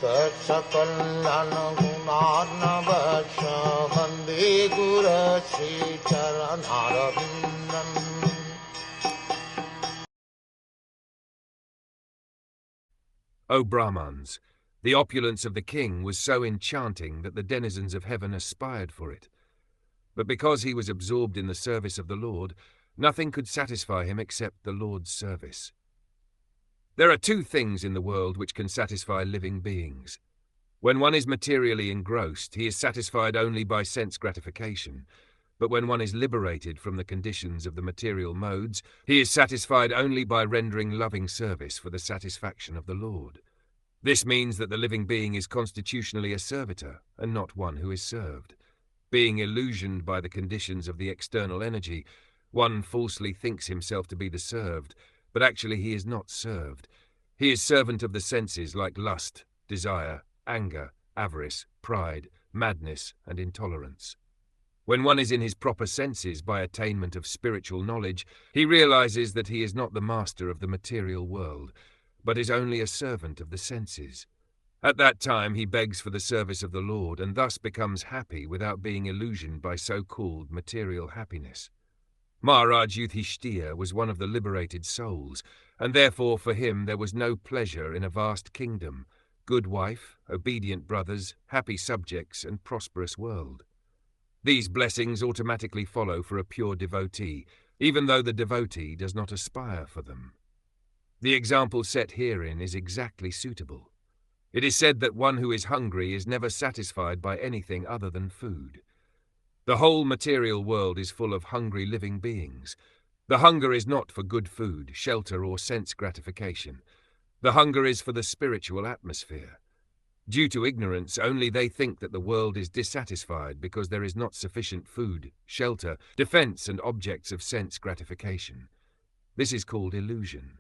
Sakal Gunar Vande Guru Sri Charanaravindan. O Brahmans, the opulence of the king was so enchanting that the denizens of heaven aspired for it. But because he was absorbed in the service of the Lord, nothing could satisfy him except the Lord's service. There are two things in the world which can satisfy living beings. When one is materially engrossed, he is satisfied only by sense gratification. But when one is liberated from the conditions of the material modes, he is satisfied only by rendering loving service for the satisfaction of the Lord. This means that the living being is constitutionally a servitor, and not one who is served. Being illusioned by the conditions of the external energy, one falsely thinks himself to be the served, but actually he is not served. He is servant of the senses like lust, desire, anger, avarice, pride, madness, and intolerance. When one is in his proper senses by attainment of spiritual knowledge, he realizes that he is not the master of the material world, but is only a servant of the senses. At that time he begs for the service of the Lord and thus becomes happy without being illusioned by so-called material happiness. Maharaj Yudhishthira was one of the liberated souls, and therefore for him there was no pleasure in a vast kingdom, good wife, obedient brothers, happy subjects, and prosperous world. These blessings automatically follow for a pure devotee, even though the devotee does not aspire for them. The example set herein is exactly suitable. It is said that one who is hungry is never satisfied by anything other than food. The whole material world is full of hungry living beings. The hunger is not for good food, shelter, or sense gratification. The hunger is for the spiritual atmosphere. Due to ignorance, only they think that the world is dissatisfied because there is not sufficient food, shelter, defense, and objects of sense gratification. This is called illusion.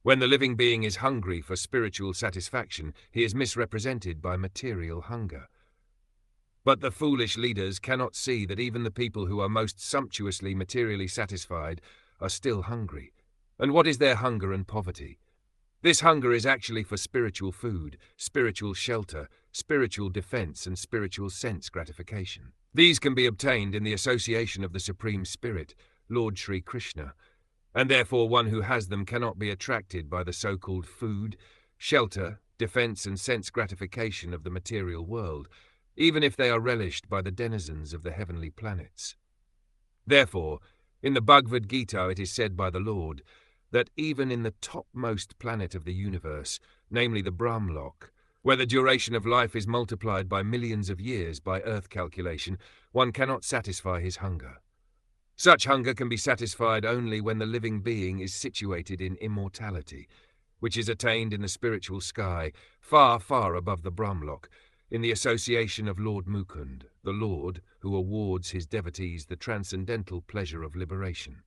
When the living being is hungry for spiritual satisfaction, he is misrepresented by material hunger. But the foolish leaders cannot see that even the people who are most sumptuously materially satisfied are still hungry. And what is their hunger and poverty? This hunger is actually for spiritual food, spiritual shelter, spiritual defense, and spiritual sense gratification. These can be obtained in the association of the Supreme Spirit, Lord Sri Krishna, and therefore one who has them cannot be attracted by the so-called food, shelter, defense, and sense gratification of the material world, even if they are relished by the denizens of the heavenly planets. Therefore, in the Bhagavad Gita it is said by the Lord that even in the topmost planet of the universe, namely the Brahmlock, where the duration of life is multiplied by millions of years by earth calculation, one cannot satisfy his hunger. Such hunger can be satisfied only when the living being is situated in immortality, which is attained in the spiritual sky, far, far above the Brahmlock, in the association of Lord Mukund, the Lord who awards his devotees the transcendental pleasure of liberation.